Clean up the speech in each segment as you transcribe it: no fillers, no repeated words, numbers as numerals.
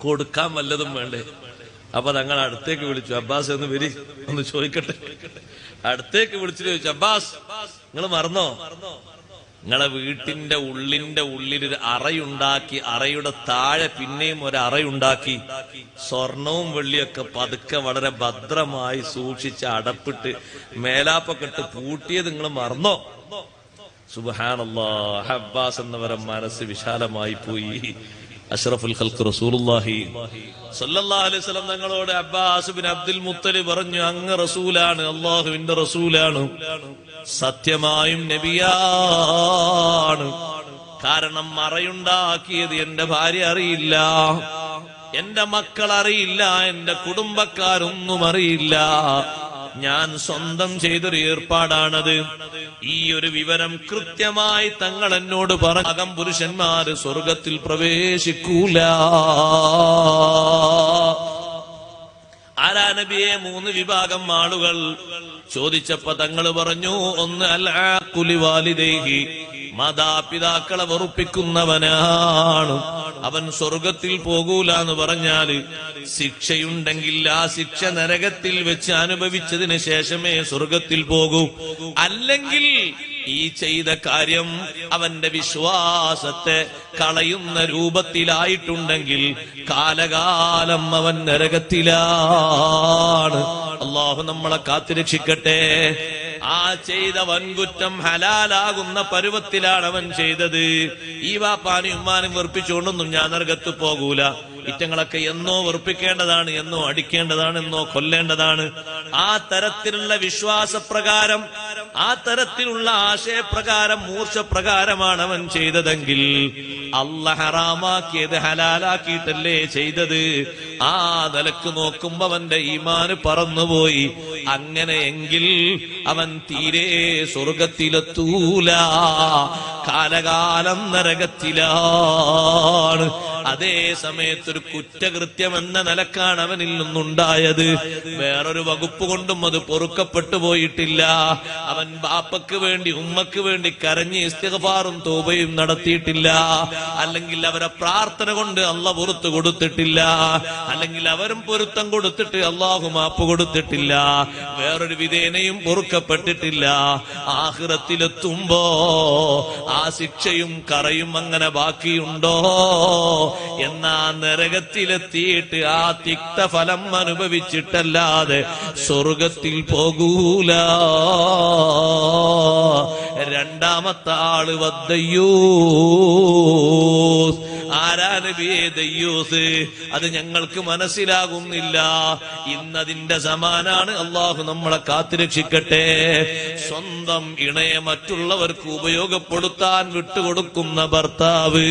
കൊടുക്കാൻ വല്ലതും വേണ്ടേ? അപ്പൊ തങ്ങൾ അടുത്തേക്ക് വിളിച്ചു, അബ്ബാസ് ഒന്ന് വരി, ഒന്ന് ചോദിക്കട്ടെ. അടുത്തേക്ക് വിളിച്ചിട്ട് ചോദിച്ചു, അബ്ബാസ് നിങ്ങൾ മറന്നോ? നിങ്ങളെ വീട്ടിന്റെ ഉള്ളിലൊരു അറയുണ്ടാക്കി, അറയുടെ താഴെ പിന്നെയും ഒരു അറയുണ്ടാക്കി, സ്വർണവും വെള്ളിയൊക്കെ പതുക്കെ വളരെ ഭദ്രമായി സൂക്ഷിച്ച് അടപ്പിട്ട് മേലാപ്പൊക്കെ ഇട്ട് പൂട്ടിയത് നിങ്ങൾ മറന്നോ? സുബ്ഹാനല്ലാഹ്, അബ്ബാസ് എന്നവരെ മനസ്സ് വിശാലമായി പോയി. അഷ്റഫുൽ ഖൽഖ് റസൂലുള്ളാഹി സ്വല്ലല്ലാഹു അലൈഹി വസല്ലം തങ്ങളോട് അബ്ബാസ് ബിൻ അബ്ദുൽ മുത്തലിബ് പറഞ്ഞു, അങ്ങ് റസൂലാണ്, അല്ലാഹുവിന്റെ റസൂലാണ്, സത്യമായും നബിയാണ്. കാരണം മറയുണ്ടാക്കിയത് എന്റെ ഭാര്യ അറിയില്ല, എന്റെ മക്കൾ അറിയില്ല, എന്റെ കുടുംബക്കാരൊന്നും അറിയില്ല. ഞാൻ സ്വന്തം ചെയ്തൊരു ഏർപ്പാടാണത്. ഈ ഒരു വിവരം കൃത്യമായി തങ്ങൾ എന്നോട് പറഞ്ഞ പുരുഷന്മാര് സ്വർഗത്തിൽ പ്രവേശിക്കൂല. ആരാ നബിയെ? 3 വിഭാഗം ആളുകൾ. ചോദിച്ചപ്പോ തങ്ങൾ പറഞ്ഞു, ഒന്ന് അൽആഖുലി വാലിദൈഹി, മാതാപിതാക്കളെ വെറുപ്പിക്കുന്നവനാണ്, അവൻ സ്വർഗത്തിൽ പോകൂല എന്ന് പറഞ്ഞാല് ശിക്ഷയുണ്ടെങ്കിൽ ആ ശിക്ഷ നരകത്തിൽ വെച്ച് അനുഭവിച്ചതിന് ശേഷമേ സ്വർഗത്തിൽ പോകൂ. അല്ലെങ്കിൽ ഈ ചെയ്ത കാര്യം അവന്റെ വിശ്വാസത്തെ കളയുന്ന രൂപത്തിലായിട്ടുണ്ടെങ്കിൽ കാലകാലം അവൻ നരകത്തിലാണ്. അല്ലാഹു നമ്മളെ കാത്തുരക്ഷിക്കട്ടെ. ആ ചെയ്ത വൻകുറ്റം ഹലാലാകുന്ന പരുവത്തിലാണ് അവൻ ചെയ്തത്. ഈ വാപ്പാനും ഉമ്മാനും വെറുപ്പിച്ചുകൊണ്ടൊന്നും ഞാൻ നരകത്ത് പോകൂല. ഇറ്റങ്ങളൊക്കെ എന്നോ വെറുപ്പിക്കേണ്ടതാണ്, എന്നോ അടിക്കേണ്ടതാണ്, എന്നോ കൊല്ലേണ്ടതാണ്. ആ തരത്തിലുള്ള വിശ്വാസപ്രകാരം, ആ തരത്തിലുള്ള ആശയപ്രകാരം, മൂർച്ചപ്രകാരമാണ് അവൻ ചെയ്തതെങ്കിൽ അല്ലാഹ് ഹറാമാക്കിയത് ഹലാലാക്കിയിട്ടല്ലേ ചെയ്തത്. ആ നിലക്ക് നോക്കുമ്പോ അവന്റെ ഈമാന് പറന്നുപോയി. അങ്ങനെയെങ്കിൽ അവൻ തീരെ സ്വർഗത്തിലെത്തൂല, കാലകാലം നരകത്തിലാണ്. അതേ സമയത്തൊരു കുറ്റകൃത്യം എന്ന നിലക്കാണ് അവനിൽ നിന്നുണ്ടായത്. വേറൊരു വകുപ്പ് കൊണ്ടും അത് പൊറുക്കപ്പെട്ടു പോയിട്ടില്ല. അവൻ ബാപ്പക്ക് വേണ്ടി, ഉമ്മക്ക് വേണ്ടി കരഞ്ഞ് ഇസ്തിഗ്ഫാറും തൗബയും നടത്തിയിട്ടില്ല. അല്ലെങ്കിൽ അവരെ പ്രാർത്ഥന കൊണ്ട് അല്ലാഹു പൊറുത്തു കൊടുത്തിട്ടില്ല. അല്ലെങ്കിൽ അവരും പൊരുത്തം കൊടുത്തിട്ട് അല്ലാഹു മാപ്പ് കൊടുത്തിട്ടില്ല. വേറൊരു വിധേനയും പൊറുക്കപ്പെട്ടിട്ടില്ല. ആഖിറത്തിലെത്തുമ്പോ ആ ശിക്ഷയും കറയും അങ്ങനെ ബാക്കിയുണ്ടോ? എന്നാ നരകത്തിലെത്തിയിട്ട് ആ തിക്തഫലം അനുഭവിച്ചിട്ടല്ലാതെ സ്വർഗത്തിൽ പോകൂല. രണ്ടാമത്തെ ആള് വദ്ദയ്യൂസ്. ആരാ നബിയേ ദയ്യൂസ്? അത് ഞങ്ങൾക്ക് മനസ്സിലാകുന്നില്ല. ഇന്നതിന്റെ സമാനാണ്. അള്ളാഹു നമ്മളെ കാത്തുരക്ഷിക്കട്ടെ. സ്വന്തം ഇണയെ മറ്റുള്ളവർക്ക് ഉപയോഗപ്പെടുത്താൻ വിട്ടുകൊടുക്കുന്ന ഭർത്താവ്,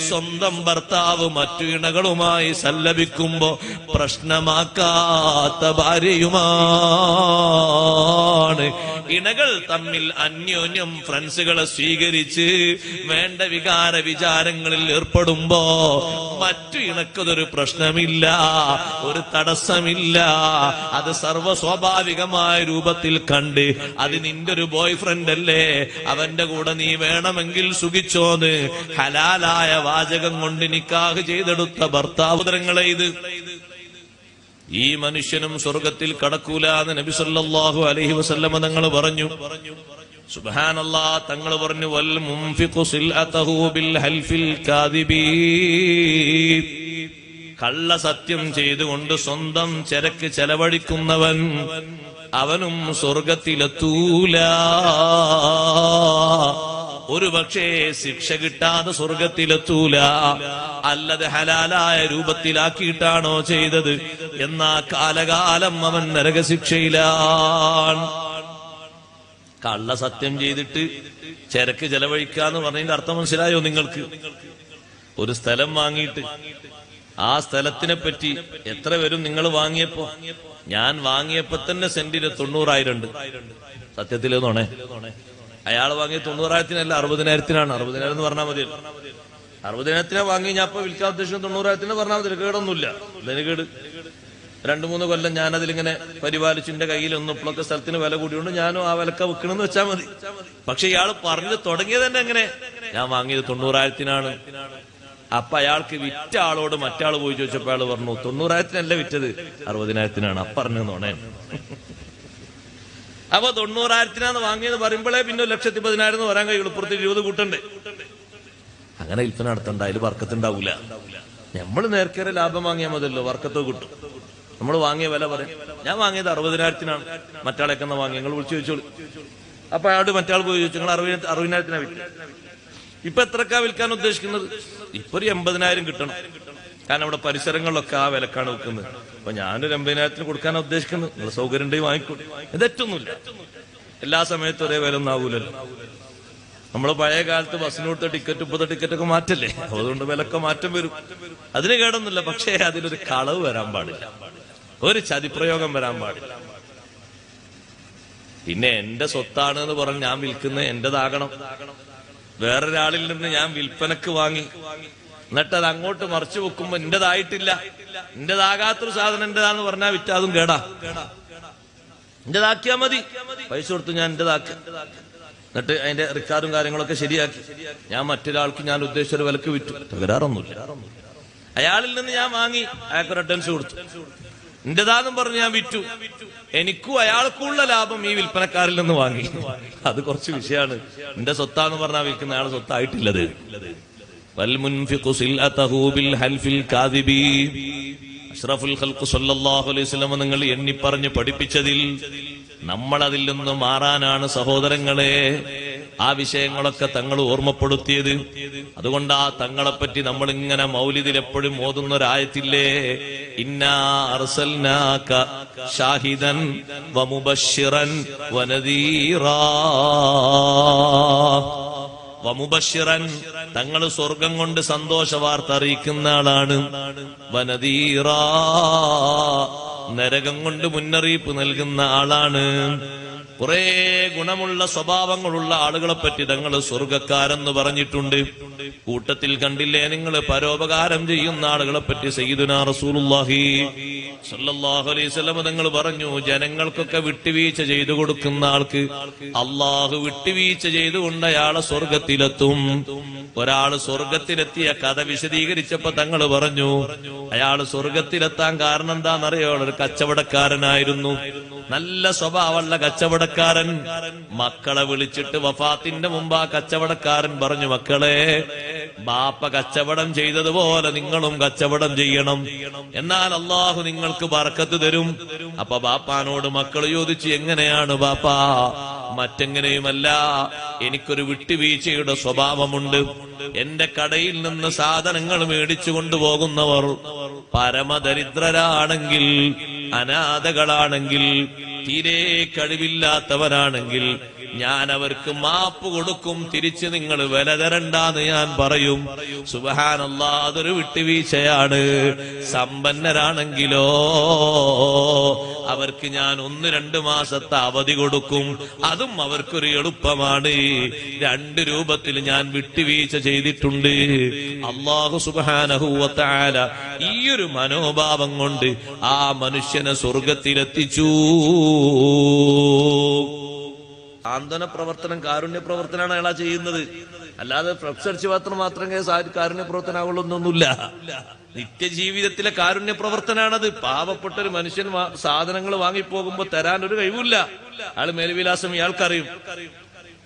സ്വന്തം ഭർത്താവ് മറ്റു ഇണകളുമായി സല്ലപിക്കുമ്പോ പ്രശ്നമാക്കാത്ത ഭാര്യയുമാണ്. ഇണകൾ തമ്മിൽ അന്യോന്യം ഫ്രണ്ട്സുകളെ സ്വീകരിച്ച് വേണ്ട വികാര വിചാരങ്ങളിൽ ഏർപ്പെടുമ്പോ മറ്റു ഇണക്കതൊരു പ്രശ്നമില്ല, ഒരു തടസ്സമില്ല. അത് സർവസ്വാഭാവികമായ രൂപത്തിൽ കണ്ട് അത് നിന്റെ ഒരു ബോയ് ഫ്രണ്ട് അല്ലേ, അവന്റെ കൂടെ നീ വേണമെങ്കിൽ സുഖിച്ചോന്ന് ഹലാലായ വാചകം കൊണ്ട് നിക്കാഹ് ചെയ്തെടുത്ത ഭർത്താവുതരങ്ങളെ ഇത് ഈ മനുഷ്യനും സ്വർഗത്തിൽ കടക്കൂല എന്ന് നബി സല്ലല്ലാഹു അലൈഹി വസല്ലമ തങ്ങൾ പറഞ്ഞു. സുബ്ഹാനല്ലാഹ്, തങ്ങൾ പറഞ്ഞു, വൽ മുൻഫിഖു സിൽഅതഹു ബിൽ ഹൽഫിൽ കാദിബീൻ. കള്ള സത്യം ചെയ്തുകൊണ്ട് സ്വന്തം ചരക്ക് ചെലവഴിക്കുന്നവൻ അവനും സ്വർഗത്തിലെത്തൂല. ഒരു പക്ഷേ ശിക്ഷ കിട്ടാതെ സ്വർഗത്തിലെത്തൂല. അല്ലത് ഹലാലായ രൂപത്തിലാക്കിയിട്ടാണോ ചെയ്തത്, എന്നാ കാലകാലം അവൻ നരകശിക്ഷയിലാണ്. കള്ള സത്യം ചെയ്തിട്ട് ചരക്ക് ചെലവഴിക്കാന്ന് പറഞ്ഞതിന്റെ അർത്ഥം മനസ്സിലായോ നിങ്ങൾക്ക്? ഒരു സ്ഥലം വാങ്ങിയിട്ട് ആ സ്ഥലത്തിനെ പറ്റി എത്ര വരും നിങ്ങൾ വാങ്ങിയപ്പോ? ഞാൻ വാങ്ങിയപ്പോ തന്നെ സെന്റിന് 90,000 ഉണ്ട്. സത്യത്തിലെന്നോണേ, അയാൾ വാങ്ങിയ 90,000-നല്ല 60,000-നാണ്. 60,000 എന്ന് പറഞ്ഞാൽ മതി. 60,000 വാങ്ങി ഞാൻ ഇപ്പൊ വിൽക്കാൻ ഉദ്ദേശിക്കുന്ന 90,000 പറഞ്ഞാൽ മതി. കേടൊന്നുമില്ല. ഇതിന് കേട് 2-3 കൊല്ലം ഞാനതിലിങ്ങനെ പരിപാലിച്ചു. എന്റെ കയ്യിലൊന്നും ഇപ്പോഴൊക്കെ സ്ഥലത്തിന് വില കൂടിയോണ്ട് ഞാനും ആ വിലക്ക വെക്കണമെന്ന് വെച്ചാൽ മതി. പക്ഷെ ഇയാൾ പറഞ്ഞു തുടങ്ങിയത് തന്നെ എങ്ങനെ? ഞാൻ വാങ്ങിയത് 90,000-നാണ്. അപ്പൊ അയാൾക്ക് വിറ്റ ആളോട് മറ്റാൾ പോയി ചോദിച്ചപ്പോ അയാൾ പറഞ്ഞു 90,000-നല്ല വിറ്റത്, 60,000-നാണ്. അപ്പറഞ്ഞു നോണേ. അപ്പൊ 90,000-നാന്ന് വാങ്ങിയത് പറയുമ്പോഴേ പിന്നെ 1,10,000 വരാൻ കഴിയുള്ളൂ. പുറത്ത് 20 കൂട്ടണ്ടേ. അങ്ങനെ വിൽപ്പന നടത്തണ്ട, അതിൽ വർക്കത്തുണ്ടാവൂല. നമ്മള് നേർക്കേറെ ലാഭം വാങ്ങിയാൽ മതിയല്ലോ, വർക്കത്തോ കിട്ടും. നമ്മൾ വാങ്ങിയ വില പറയും, ഞാൻ വാങ്ങിയത് 60,000-നാണ്, മറ്റാളെക്കെ വാങ്ങി, നിങ്ങൾ വിളിച്ചു ചോദിച്ചോളൂ. അപ്പൊ അയാളോട് മറ്റാൾ പോയി ചോദിച്ചു, നിങ്ങൾ 60,000-നാ വിറ്റ്. ഇപ്പൊ എത്രക്കാ വിൽക്കാൻ ഉദ്ദേശിക്കുന്നത്? ഇപ്പൊ ഒരു 80,000 കിട്ടണം. കാരണം ഇവിടെ പരിസരങ്ങളിലൊക്കെ ആ വിലക്കാണ് വിൽക്കുന്നത്. അപ്പൊ ഞാനൊരു 80,000-ന് കൊടുക്കാനാണ് ഉദ്ദേശിക്കുന്നത്. നിങ്ങൾ സൗകര്യം ഉണ്ടെങ്കിൽ വാങ്ങിക്കോട്ടെ. ഇതെറ്റൊന്നുമില്ല. എല്ലാ സമയത്തും ഒരേ വില ഒന്നും ആവൂലല്ലോ. നമ്മള് പഴയ കാലത്ത് ബസ്സിന് കൊടുത്ത ടിക്കറ്റ് ഇപ്പത്തെ ടിക്കറ്റൊക്കെ മാറ്റല്ലേ, അതുകൊണ്ട് വിലക്കെ മാറ്റം വരും. അതിന് കേടൊന്നുമില്ല. പക്ഷേ അതിലൊരു കളവ് വരാൻ പാടില്ല, ഒരു ചതിപ്രയോഗം വരാൻ പാടില്ല. പിന്നെ എന്റെ സ്വത്താണ് എന്ന് പറഞ്ഞ് ഞാൻ വിൽക്കുന്നത് എന്റേതാകണം. വേറൊരാളിൽ നിന്ന് ഞാൻ വിൽപ്പനക്ക് വാങ്ങി, എന്നിട്ട് അത് അങ്ങോട്ട് മറിച്ചു വെക്കുമ്പോ എന്റേതായിട്ടില്ല, എന്റേതാകാത്തൊരു സാധനം എന്റേതാന്ന് പറഞ്ഞാൽ വിറ്റ അതും കേടാ. എന്റേതാക്കിയാ മതി, പൈസ കൊടുത്ത് ഞാൻ എന്റേതാക്കി, എന്നിട്ട് അതിന്റെ റിക്കാർഡും കാര്യങ്ങളൊക്കെ ശരിയാക്കി ഞാൻ മറ്റൊരാൾക്ക് ഞാൻ ഉദ്ദേശിച്ചൊരു വിലക്ക് വിറ്റു, തകരാറൊന്നുമില്ല. അയാളിൽ നിന്ന് ഞാൻ വാങ്ങി, അയാൾക്കൊരു അഡ്വാൻസ് കൊടുത്തു, എന്റേതാന്നും പറഞ്ഞ് ഞാൻ വിറ്റു. എനിക്കും അയാൾക്കുള്ള ലാഭം ഈ വിൽപ്പനക്കാരിൽ നിന്ന് വാങ്ങി. അത് കുറച്ച് വിഷയമാണ്. എന്റെ സ്വത്താന്ന് പറഞ്ഞാൽ വിൽക്കുന്ന അയാൾ സ്വത്തായിട്ടില്ലത്. അഷ്റഫുൽ ഖൽഖ് സ്വല്ലല്ലാഹു അലൈഹി വസല്ലം നിങ്ങൾ എണ്ണിപ്പറഞ്ഞ് പഠിപ്പിച്ചതിൽ നമ്മൾ അതിൽ നിന്ന് മാറാനാണ് സഹോദരങ്ങളെ. ആ വിഷയങ്ങളൊക്കെ തങ്ങൾ ഓർമ്മപ്പെടുത്തിയത്. അതുകൊണ്ട് ആ തങ്ങളെപ്പറ്റി നമ്മൾ ഇങ്ങനെ മൗലിദിൽ എപ്പോഴും ഓതുന്ന ഒരായത്തില്ലേ, ഇന്നാ അർസൽനാക ഷാഹിദൻ വമുബശ്ശിറൻ വനദീറാ. വമുബശ്ശിറൻ, തങ്ങൾ സ്വർഗം കൊണ്ട് സന്തോഷ വാർത്ത അറിയിക്കുന്ന ആളാണ്. വനദീറാ, നരകം കൊണ്ട് മുന്നറിയിപ്പ് നൽകുന്ന ആളാണ്. കുറെ ഗുണമുള്ള സ്വഭാവങ്ങളുള്ള ആളുകളെ പറ്റി തങ്ങൾ സ്വർഗക്കാരെന്ന് പറഞ്ഞിട്ടുണ്ട്. കൂട്ടത്തിൽ കണ്ടില്ലേ നിങ്ങൾ പരോപകാരം ചെയ്യുന്ന ആളുകളെ പറ്റി സയ്യിദുനാ റസൂലുള്ളാഹി സ്വല്ലല്ലാഹു അലൈഹി വസല്ലം തങ്ങൾ പറഞ്ഞു, ജനങ്ങൾക്കൊക്കെ വിട്ടുവീഴ്ച ചെയ്തു കൊടുക്കുന്ന ആൾക്ക് അള്ളാഹു വിട്ടുവീഴ്ച ചെയ്തുകൊണ്ട് അയാളെ സ്വർഗത്തിലെത്തും. ഒരാള് സ്വർഗത്തിലെത്തിയ കഥ വിശദീകരിച്ചപ്പോ തങ്ങൾ പറഞ്ഞു, അയാള് സ്വർഗത്തിലെത്താൻ കാരണം എന്താണെന്നറിയോ? ഒരു കച്ചവടക്കാരനായിരുന്നു, നല്ല സ്വഭാവമുള്ള കച്ചവടക്കാരൻ. മക്കളെ വിളിച്ചിട്ട് വഫാത്തിന്റെ മുമ്പ് ആ കച്ചവടക്കാരൻ പറഞ്ഞു, മക്കളെ, ബാപ്പ കച്ചവടം ചെയ്തതുപോലെ നിങ്ങളും കച്ചവടം ചെയ്യണം, എന്നാൽ അള്ളാഹു നിങ്ങൾക്ക് ബർക്കത്ത് തരും. അപ്പൊ ബാപ്പാനോട് മക്കൾ ചോദിച്ചു, എങ്ങനെയാണ് ബാപ്പാ? മറ്റെങ്ങനെയുമല്ല, എനിക്കൊരു വിട്ടുവീഴ്ചയുടെ സ്വഭാവമുണ്ട്. എന്റെ കടയിൽ നിന്ന് സാധനങ്ങൾ മേടിച്ചു കൊണ്ടുപോകുന്നവർ പരമദരിദ്രരാണെങ്കിൽ, അനാഥകളാണെങ്കിൽ, തീരെ കഴിവില്ലാത്തവരാണെങ്കിൽ ഞാൻ അവർക്ക് മാപ്പ് കൊടുക്കും, തിരിച്ച് നിങ്ങൾ വില തരണ്ടാന്ന് ഞാൻ പറയും. സുബ്ഹാനല്ലാഹ്, അതൊരു വിട്ടുവീഴ്ചയാണ്. സമ്പന്നരാണെങ്കിലോ അവർക്ക് ഞാൻ 1-2 മാസത്തെ അവധി കൊടുക്കും, അതും അവർക്കൊരു എളുപ്പമാണ്. 2 രൂപത്തിൽ ഞാൻ വിട്ടുവീഴ്ച ചെയ്തിട്ടുണ്ട്. അല്ലാഹു സുബ്ഹാനഹു വ തആല ഈയൊരു മനോഭാവം കൊണ്ട് ആ മനുഷ്യനെ സ്വർഗത്തിലെത്തിച്ചു. സാന്ത്വന പ്രവർത്തനം, കാരുണ്യ പ്രവർത്തനമാണ് അയാളാ ചെയ്യുന്നത്. അല്ലാതെ പ്രൊഫസർച്ച് മാത്രം കാരുണ്യ പ്രവർത്തനമാവുള്ളൊന്നൊന്നുമില്ല. നിത്യജീവിതത്തിലെ കാരുണ്യ പ്രവർത്തനാണത്. പാവപ്പെട്ട ഒരു മനുഷ്യൻ സാധനങ്ങൾ വാങ്ങിപ്പോകുമ്പോ തരാൻ ഒരു കഴിവില്ല. അയാൾ മേൽവിലാസം ഇയാൾക്കറിയും.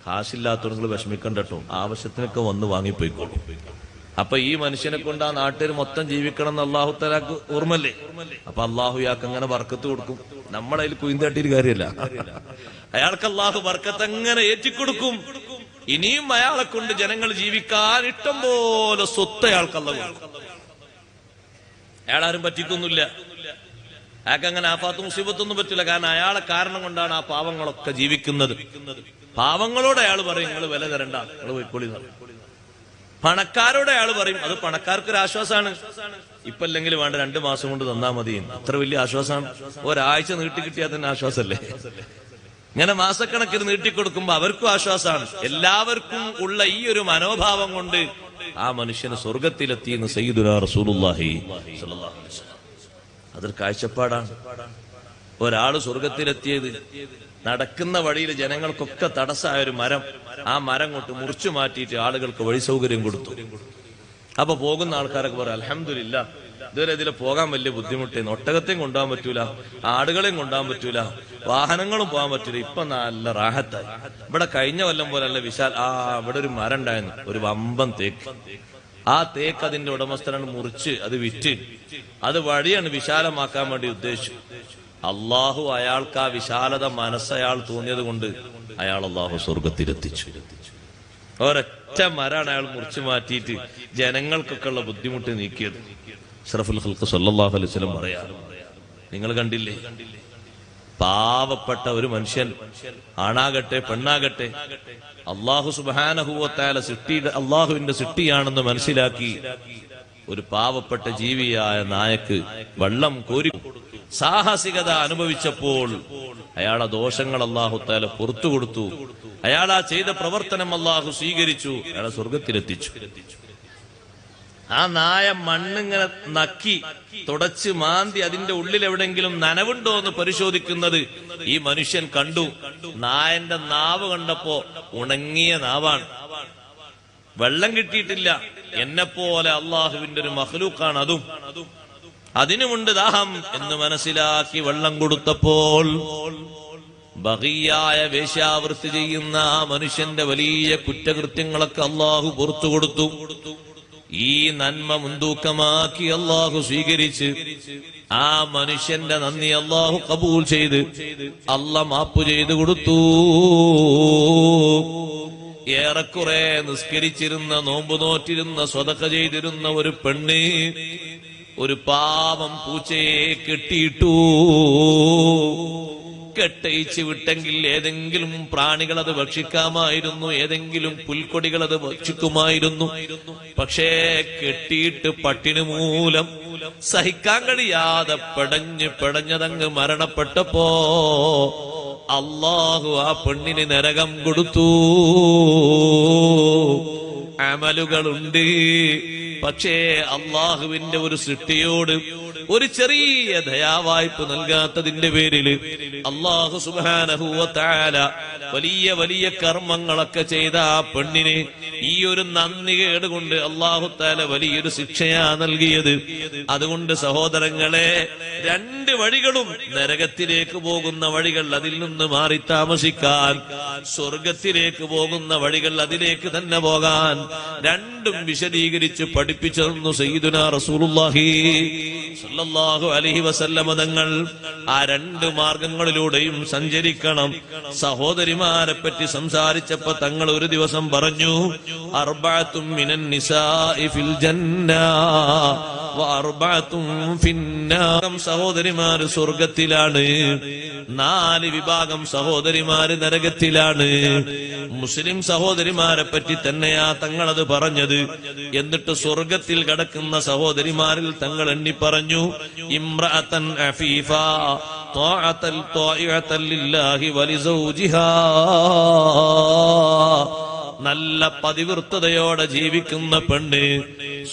കാശില്ലാത്തവർ നിങ്ങൾ വിഷമിക്കണ്ടോ, ആവശ്യത്തിനൊക്കെ വന്ന് വാങ്ങിപ്പോയിക്കോളും. അപ്പൊ ഈ മനുഷ്യനെ കൊണ്ട് ആ നാട്ടിൽ മൊത്തം ജീവിക്കണം എന്ന് അള്ളാഹു തആലക്ക് ഓർമ്മല്ലേ? അപ്പൊ അള്ളാഹു ഇയാൾക്ക് അങ്ങനെ ബർക്കത്ത് കൊടുക്കും. നമ്മളതിൽ കുയിന്തട്ടിയൊരു കാര്യമല്ല. അയാൾക്ക് അള്ളാഹു ബർക്കത്ത് അങ്ങനെ ഏറ്റിക്കൊടുക്കും. ഇനിയും അയാളെ കൊണ്ട് ജനങ്ങൾ ജീവിക്കാൻ ഇഷ്ടം പോലെ സ്വത്ത് അയാൾക്ക് അള്ളാഹു കൊടുക്കും. അയാളാരും പറ്റിക്കൊന്നുമില്ല. അയാൾക്ക് അങ്ങനെ ആഫാത്ത് മുസീബത്തൊന്നും പറ്റില്ല. കാരണം അയാളെ കാരണം കൊണ്ടാണ് ആ പാവങ്ങളൊക്കെ ജീവിക്കുന്നത്. പാവങ്ങളോട് അയാൾ പറയും, നിങ്ങൾ വില തരണ്ട, നിങ്ങൾ പോയിക്കോളി. പണക്കാരോട് അയാൾ പറയും, അത് പണക്കാർക്കൊരു ആശ്വാസമാണ്. ഇപ്പൊ അല്ലെങ്കിൽ വേണ്ട 2 മാസം കൊണ്ട് തന്നാ മതി. അത്ര വലിയ ആശ്വാസമാണ്. ഒരാഴ്ച നീട്ടിക്കിട്ടിയാൽ തന്നെ ആശ്വാസമല്ലേ? ഇങ്ങനെ മാസക്കണക്കിന് നീട്ടിക്കൊടുക്കുമ്പോ അവർക്കും ആശ്വാസമാണ്. എല്ലാവർക്കും ഉള്ള ഈ ഒരു മനോഭാവം കൊണ്ട് ആ മനുഷ്യന് സ്വർഗത്തിലെത്തിയെന്ന് സയ്യിദുനാ റസൂലുള്ളാഹി സ്വല്ലല്ലാഹു അലൈഹി വസല്ലം. അതൊരു കാഴ്ചപ്പാടാണ്. ഒരാള് സ്വർഗത്തിലെത്തിയത് നടക്കുന്ന വഴിയിൽ ജനങ്ങൾക്കൊക്കെ തടസ്സമായ ഒരു മരം, ആ മരം കൊണ്ട് മുറിച്ചു മാറ്റിയിട്ട് ആളുകൾക്ക് വഴി സൗകര്യം കൊടുത്തു. അപ്പൊ പോകുന്ന ആൾക്കാരൊക്കെ പറയും അൽഹംദുലില്ലാ, ഇതുവരെ ഇതിൽ പോകാൻ വലിയ ബുദ്ധിമുട്ടായിരുന്നു. ഒട്ടകത്തെയും കൊണ്ടുപോകാൻ പറ്റൂല, ആടുകളെയും കൊണ്ടുപോകാൻ പറ്റൂല, വാഹനങ്ങളും പോകാൻ പറ്റൂല. ഇപ്പൊ നല്ല റാഹത്തായി. ഇവിടെ കഴിഞ്ഞ കൊല്ലം പോലെ അല്ല വിശാൽ. ഇവിടെ ഒരു മരം ഉണ്ടായിരുന്നു, ഒരു വമ്പൻ തേക്ക്. ആ തേക്ക് അതിന്റെ ഉടമസ്ഥനാണ് മുറിച്ച് അത് വിറ്റ് അത് വഴിയാണ് വിശാലമാക്കാൻ വേണ്ടി ഉദ്ദേശിച്ചു. അള്ളാഹു അയാൾക്ക് ആ വിശാലത മനസ്സയാൾ തോന്നിയത് കൊണ്ട് അയാൾ അള്ളാഹു സ്വർഗത്തിലെത്തിച്ചു. ഒരൊറ്റ മരാണ് അയാൾ മുറിച്ചു മാറ്റിയിട്ട് ജനങ്ങൾക്കൊക്കെ ഉള്ള ബുദ്ധിമുട്ട് നീക്കിയത്. അഷ്റഫുൽ ഖൽഖ് സല്ലല്ലാഹു അലൈഹി വസല്ലം പറയാ, നിങ്ങൾ കണ്ടില്ലേ, പാവപ്പെട്ട ഒരു മനുഷ്യൻ, ആണാകട്ടെ പെണ്ണാകട്ടെ, അള്ളാഹു സുബ്ഹാനഹു വ തആല അള്ളാഹുവിന്റെ സൃഷ്ടിയാണെന്ന് മനസ്സിലാക്കി ഒരു പാവപ്പെട്ട ജീവിയായ നായക്ക് വെള്ളം കോരി സാഹസികത അനുഭവിച്ചപ്പോൾ അയാളെ ദോഷങ്ങൾ അള്ളാഹു തആല പുറത്തു കൊടുത്തു. അയാൾ ആ ചെയ്ത പ്രവർത്തനം അള്ളാഹു സ്വീകരിച്ചു, അയാളെ സ്വർഗത്തിലെത്തിച്ചു. ആ നായ മണ്ണിങ്ങനെ നക്കി തുടച്ച് മാന്തി അതിന്റെ ഉള്ളിൽ എവിടെങ്കിലും നനവുണ്ടോ എന്ന് പരിശോധിക്കുന്നത് ഈ മനുഷ്യൻ കണ്ടു. നായന്റെ നാവ് കണ്ടപ്പോ ഉണങ്ങിയ നാവാണ്, വെള്ളം കിട്ടിയിട്ടില്ല. എന്നെപ്പോലെ അള്ളാഹുവിന്റെ ഒരു മഖ്ലൂക്കാണ് അതും, അതിനുമുണ്ട് ദാഹം എന്ന് മനസ്സിലാക്കി വെള്ളം കൊടുത്തപ്പോൾ ബഗിയായ വേശ്യാവൃത്തി ചെയ്യുന്ന ആ മനുഷ്യന്റെ വലിയ കുറ്റകൃത്യങ്ങളൊക്കെ അള്ളാഹു പുറത്തു കൊടുത്തു. ഈ നന്മ മുൻതൂക്കമാക്കി അള്ളാഹു സ്വീകരിച്ച് ആ മനുഷ്യന്റെ നന്ദി അള്ളാഹു കബൂൽ ചെയ്ത് അള്ളാഹ് മാപ്പ് ചെയ്തു കൊടുത്തു. ഏറെക്കുറെ നിസ്കരിച്ചിരുന്ന, നോമ്പ് നോറ്റിരുന്ന, സ്വതക്ക ചെയ്തിരുന്ന ഒരു പെണ്ണ് ഒരു പാവം പൂച്ചയെ കെട്ടിയിട്ടു. കെട്ടയിച്ച് വിട്ടെങ്കിൽ ഏതെങ്കിലും പ്രാണികൾ അത് ഭക്ഷിക്കാമായിരുന്നു, ഏതെങ്കിലും പുൽക്കൊടികൾ അത് ഭക്ഷിക്കുമായിരുന്നു. പക്ഷേ കെട്ടിയിട്ട് പട്ടിണി മൂലം സഹിക്കാൻ കഴിയാതെ പെടഞ്ഞതങ്ങ് മരണപ്പെട്ടപ്പോ അള്ളാഹു ആ പെണ്ണിന് നരകം കൊടുത്തു. അമലുകളുണ്ട്, പക്ഷേ അള്ളാഹുവിന്റെ ഒരു സൃഷ്ടിയോട് ഒരു ചെറിയ ദയാവായ്പ നൽകാത്തതിന്റെ പേരില് അള്ളാഹു സുബ്ഹാനഹു വ തആല വലിയ വലിയ കർമ്മങ്ങളൊക്കെ ചെയ്ത ആ പെണ്ണിന് ഈ ഒരു നന്ദികേട് കൊണ്ട് അള്ളാഹു തആല വലിയൊരു ശിക്ഷയാ നൽകിയത്. അതുകൊണ്ട് സഹോദരങ്ങളെ, രണ്ട് വഴികളും നരകത്തിലേക്ക് പോകുന്ന വഴികൾ, അതിൽ നിന്ന് മാറി താമസിക്കാൻ, സ്വർഗത്തിലേക്ക് പോകുന്ന വഴികൾ, അതിലേക്ക് തന്നെ പോകാൻ, രണ്ടും വിശദീകരിച്ച് പഠിപ്പിച്ചു തന്നു സയ്യിദുനാ റസൂലുള്ളാഹി സല്ലല്ലാഹു അലൈഹി വസല്ലം തങ്ങൾ. ആ രണ്ട് മാർഗങ്ങളിലൂടെയും സഞ്ചരിക്കണം. സഹോദരിമാരെ പറ്റി സംസാരിച്ചപ്പോ തങ്ങൾ ഒരു ദിവസം പറഞ്ഞു, അർബഅത്തും മിനൻ നിസാഇ ഫിൽ ജന്ന വ അർബഅത്തും ഫിന്നാർ. സഹോദരിമാര് സ്വർഗത്തിലാണ്, 4 വിഭാഗം സഹോദരിമാര് നരകത്തിലാണ്. മുസ്ലിം സഹോദരിമാരെ പറ്റി തന്നെയാ തങ്ങളത് പറഞ്ഞത്. എന്നിട്ട് സ്വർഗത്തിൽ കിടക്കുന്ന സഹോദരിമാരിൽ തങ്ങൾ എണ്ണി പറഞ്ഞു, ഇംറഅതൻ അഫീഫ ത്വാഅതൻ ത്വാഇഅതൻ ലില്ലാഹി വലിസൗജിഹാ. നല്ല പതിവൃത്തതയോടെ ജീവിക്കുന്ന പെണ്ണ്,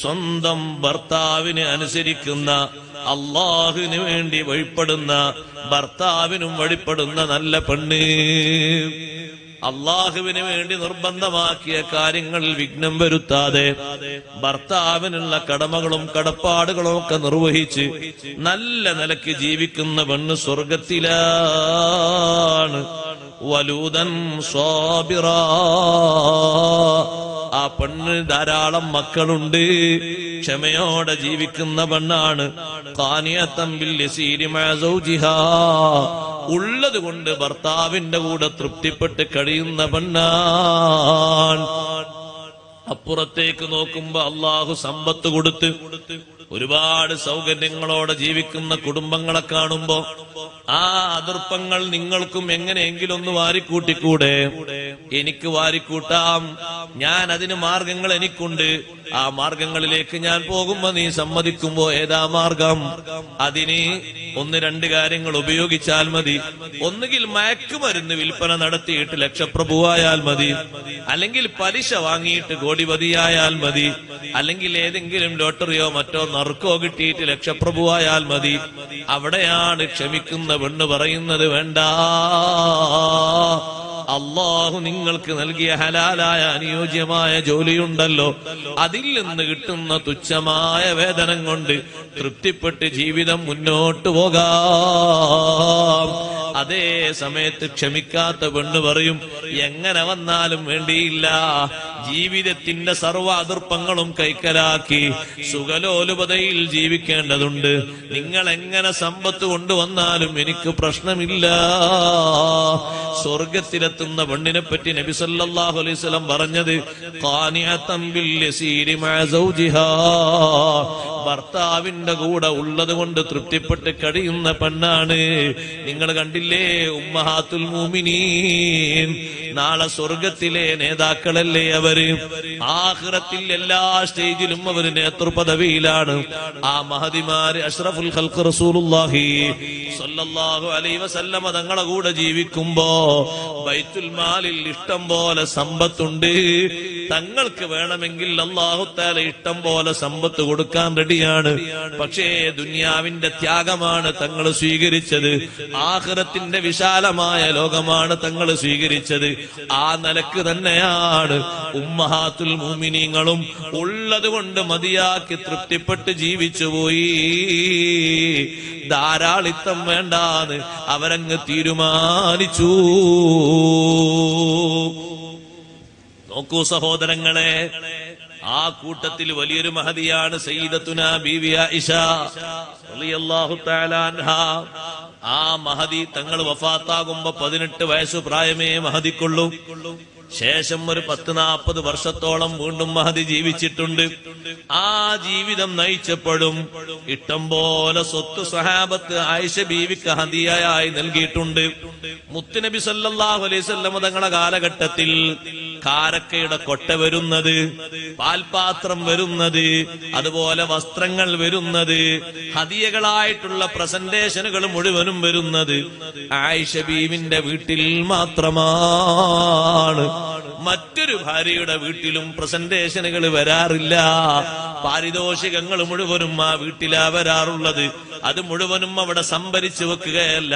സ്വന്തം ഭർത്താവിനെ അനുസരിക്കുന്ന, അള്ളാഹുവിന് വേണ്ടി വഴിപ്പെടുന്ന, ഭർത്താവിനും വഴിപ്പെടുന്ന നല്ല പെണ്ണ്. അള്ളാഹുവിന് വേണ്ടി നിർബന്ധമാക്കിയ കാര്യങ്ങളിൽ വിഘ്നം വരുത്താതെ ഭർത്താവിനുള്ള കടമകളും കടപ്പാടുകളും ഒക്കെ നിർവഹിച്ച് നല്ല നിലയ്ക്ക് ജീവിക്കുന്ന പെണ്ണ് സ്വർഗത്തിലാണ്. വലൂദൻ സ്വാബിറാ. ആ പെണ്ണ് ധാരാളം മക്കളുണ്ട്, ക്ഷമയോടെ ജീവിക്കുന്ന പെണ്ണാണ്. ഖാനിയത്തൻ ബിൽ യസീരി മഅ സൗജിഹാ. ഉള്ളത് കൊണ്ട് ഭർത്താവിന്റെ കൂടെ തൃപ്തിപ്പെട്ട് കഴിയുന്ന പെണ്ണാണ്. അപ്പുറത്തേക്ക് നോക്കുമ്പോ അള്ളാഹു സമ്പത്ത് കൊടുത്ത് ഒരുപാട് സൗകര്യങ്ങളോടെ ജീവിക്കുന്ന കുടുംബങ്ങളെ കാണുമ്പോ ആ അതിർപ്പങ്ങൾ നിങ്ങൾക്കും എങ്ങനെയെങ്കിലും ഒന്ന് വാരിക്കൂട്ടിക്കൂടെ? എനിക്ക് വാരിക്കൂട്ടാം, ഞാൻ അതിന് മാർഗങ്ങൾ എനിക്കുണ്ട്. ആ മാർഗങ്ങളിലേക്ക് ഞാൻ പോകുമ്പോ നീ സമ്മതിക്കുമ്പോ ഏതാ മാർഗം? അതിന് 1-2 കാര്യങ്ങൾ ഉപയോഗിച്ചാൽ മതി. ഒന്നുകിൽ മയക്കുമരുന്ന് വിൽപ്പന നടത്തിയിട്ട് ലക്ഷപ്രഭുവായാൽ മതി, അല്ലെങ്കിൽ പലിശ വാങ്ങിയിട്ട് കോടിപതിയായാൽ മതി, അല്ലെങ്കിൽ ഏതെങ്കിലും ലോട്ടറിയോ മറ്റോ നറുക്കോ കിട്ടിയിട്ട് ലക്ഷപ്രഭുവായാൽ മതി. അവിടെയാണ് ക്ഷമിക്കുന്ന പെണ്ണ് പറയുന്നത്, വേണ്ട, അള്ളാഹു നിങ്ങൾക്ക് നൽകിയ ഹലാലായ അനുയോജ്യമായ ജോലിയുണ്ടല്ലോ, അതിൽ നിന്ന് കിട്ടുന്ന തുച്ഛമായ വേതനം കൊണ്ട് തൃപ്തിപ്പെട്ട് ജീവിതം മുന്നോട്ട് പോകാം. അതേ സമയത്ത് ക്ഷമിക്കാത്ത പെണ്ണ് പറയും, എങ്ങനെ വന്നാലും വേണ്ടിയില്ല, ജീവിതത്തിന്റെ സർവ്വ അതിർപ്പങ്ങളും കൈക്കലാക്കി സുഖലോലുപതയിൽ ജീവിക്കേണ്ടതുണ്ട്. നിങ്ങൾ എങ്ങനെ സമ്പത്ത് കൊണ്ടുവന്നാലും എനിക്ക് പ്രശ്നമില്ല. സ്വർഗത്തിലെത്തുന്ന പെണ്ണിനെ പറ്റി നബി സല്ലല്ലാഹു അലൈഹി വസല്ലം പറഞ്ഞത് ഖാനിഅതൻ ബിൽ യസീരി മഅ സൗജിഹാ, ഭർത്താവിന്റെ കൂടെ ഉള്ളത് കൊണ്ട് തൃപ്തിപ്പെട്ട് കഴിയുന്ന പെണ്ണാണ്. നിങ്ങൾ കണ്ടില്ലേ ഉമ്മഹാത്തുൽ മുഅ്മിനീൻ, നാളെ സ്വർഗത്തിലെ നേതാക്കളല്ലേ അവര്. ആഖിറത്തിൽ എല്ലാ സ്റ്റേജിലും അവര് നേതൃപദവിയിലാണ്. ആ മഹദിമാര് അഷ്റഫുൽ ഖൽഖ് റസൂലുള്ളാഹി സ്വല്ലല്ലാഹു അലൈഹി വസല്ലമ തങ്ങളെ കൂടെ ജീവിക്കുമ്പോ ബൈത്തുൽ മാലിൽ ഇഷ്ടം പോലെ സമ്പത്തുണ്ട്. തങ്ങൾക്ക് വേണമെങ്കിൽ അല്ലാഹു തആല ഇഷ്ടം പോലെ സമ്പത്ത് കൊടുക്കാൻ റെഡിയാണ്. പക്ഷേ ദുനിയാവിന്റെ ത്യാഗമാണ് തങ്ങൾ സ്വീകരിച്ചത്, ആഖിറത്തിന്റെ വിശാലമായ ലോകമാണ് തങ്ങൾ സ്വീകരിച്ചത്. ആ നിലക്ക് തന്നെയാണ് ഉമ്മഹാത്തുൽ മുഅ്മിനീങ്ങളും ഉള്ളത് കൊണ്ട് മതിയാക്കി തൃപ്തിപ്പെട്ട് ജീവിച്ചുപോയി. ധാരാളിത്തം വേണ്ടാന്ന് അവരങ്ങ് തീരുമാനിച്ചു. നോക്കൂ സഹോദരങ്ങളെ, ആ കൂട്ടത്തിൽ വലിയൊരു മഹദിയാണ് സയ്യിദത്തുനാ ബീവി ആയിഷ റളിയല്ലാഹു തആല അൻഹാ. ആ മഹദി തങ്ങൾ വഫാത്താകുമ്പോ 18 വയസ്സ് പ്രായമേ മഹദിക്കുള്ളൂ. ശേഷം ഒരു 10-40 വർഷത്തോളം വീണ്ടും മഹദി ജീവിച്ചിട്ടുണ്ട്. ആ ജീവിതം നയിച്ചപ്പോഴും ഇഷ്ടം പോലെ സ്വത്ത് സ്വഹാബത്ത് ആയിഷ ബീവിക്ക് ഹദിയയായി നൽകിയിട്ടുണ്ട്. മുത്തുനബി സല്ലല്ലാഹു അലൈഹി വസല്ലം തങ്ങളുടെ കാലഘട്ടത്തിൽ കാരക്കയുടെ കൊട്ട വരുന്നത്, പാൽപാത്രം വരുന്നത്, അതുപോലെ വസ്ത്രങ്ങൾ വരുന്നത്, ഹദിയകളായിട്ടുള്ള പ്രസന്റേഷനുകൾ മുഴുവനും വരുന്നത് ആയിഷ ബീവിന്റെ വീട്ടിൽ മാത്രമാണ്. മറ്റൊരു ഭാര്യയുടെ വീട്ടിലും പ്രസന്റേഷനുകൾ വരാറില്ല. പാരിതോഷികങ്ങൾ മുഴുവനും ആ വീട്ടിലാ വരാറുള്ളത്. അത് മുഴുവനും അവിടെ സംഭരിച്ചു വെക്കുകയല്ല,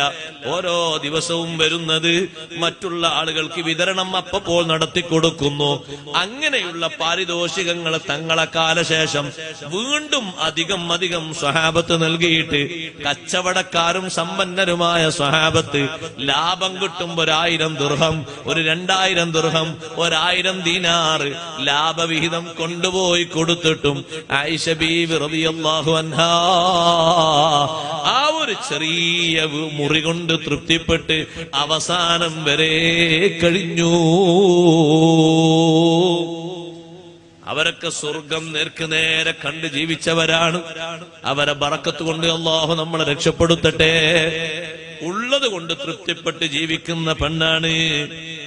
ഓരോ ദിവസവും വരുന്നത് മറ്റുള്ള ആളുകൾക്ക് വിതരണം അപ്പോൾ നടത്തിക്കൊടുക്കുന്നു. അങ്ങനെയുള്ള പാരിതോഷികങ്ങൾ തങ്ങളെ കാലശേഷം വീണ്ടും അധികം സ്വഹാബത്ത് നൽകിയിട്ട് കച്ചവടക്കാരും സമ്പന്നരുമായ സ്വഹാബത്ത് ലാഭം കിട്ടുമ്പോൾ 1000 ദിർഹം, ഒരു 2000 ദിർഹം, 1000 ദീനാർ ലാഭവിഹിതം കൊണ്ടുപോയി കൊടുത്തിട്ടും ആയിഷ ബീവി റളിയല്ലാഹു അൻഹാ ആ ഒരു ചെറിയ മുറി കൊണ്ട് തൃപ്തിപ്പെട്ട് അവസാനം വരെ കഴിഞ്ഞു. അവരൊക്കെ സ്വർഗം നേർക്കുനേരെ കണ്ട് ജീവിച്ചവരാണ്. അവരെ ബറക്കത്ത് കൊണ്ട് അല്ലാഹു നമ്മളെ രക്ഷപ്പെടുത്തട്ടെ. ഉള്ളത് കൊണ്ട് തൃപ്തിപ്പെട്ട് ജീവിക്കുന്ന പെണ്ണാണ്.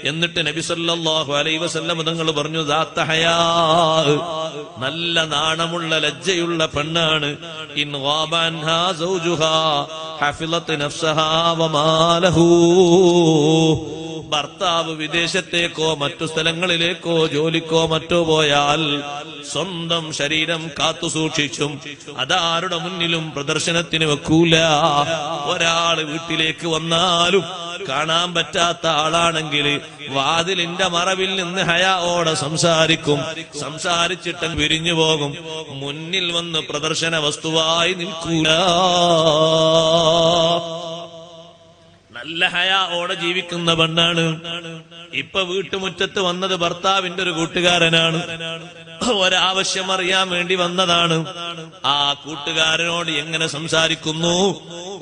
എന്നിട്ട് നബി സല്ലല്ലാഹു അലൈഹി വസല്ലം തങ്ങൾ പറഞ്ഞു, ദാത്ത ഹയാ, നല്ല നാണമുള്ള ലജ്ജയുള്ള പെണ്ണാണ്. ഇൻ ഗാബൻഹാ സൗജുഹാ ഹഫിളത് നഫ്സഹാ വമാലഹു. ഭർത്താവ് വിദേശത്തേക്കോ മറ്റു സ്ഥലങ്ങളിലേക്കോ ജോലിക്കോ മറ്റോ പോയാൽ സ്വന്തം ശരീരം കാത്തു സൂക്ഷിച്ചും അതാരുടെ മുന്നിലും പ്രദർശനത്തിന് വെക്കൂല. ഒരാൾ വീട്ടിലേക്ക് വന്നാലും കാണാൻ പറ്റാത്ത ആളാണെങ്കിൽ വാതിലിന്റെ മറവിൽ നിന്ന് ഹയാഓടെ സംസാരിക്കും. സംസാരിച്ചിട്ട് പിരിഞ്ഞു പോകും. മുന്നിൽ വന്ന് പ്രദർശന വസ്തുവായി നിൽക്കൂല. നല്ല ഹയാഓടെ ജീവിക്കുന്ന പെണ്ണാണ്. ഇപ്പൊ വീട്ടുമുറ്റത്ത് വന്നത് ഭർത്താവിന്റെ ഒരു കൂട്ടുകാരനാണ്. ഒരാവശ്യം അറിയാൻ വേണ്ടി വന്നതാണ്. ആ കൂട്ടുകാരനോട് എങ്ങനെ സംസാരിക്കുന്നു?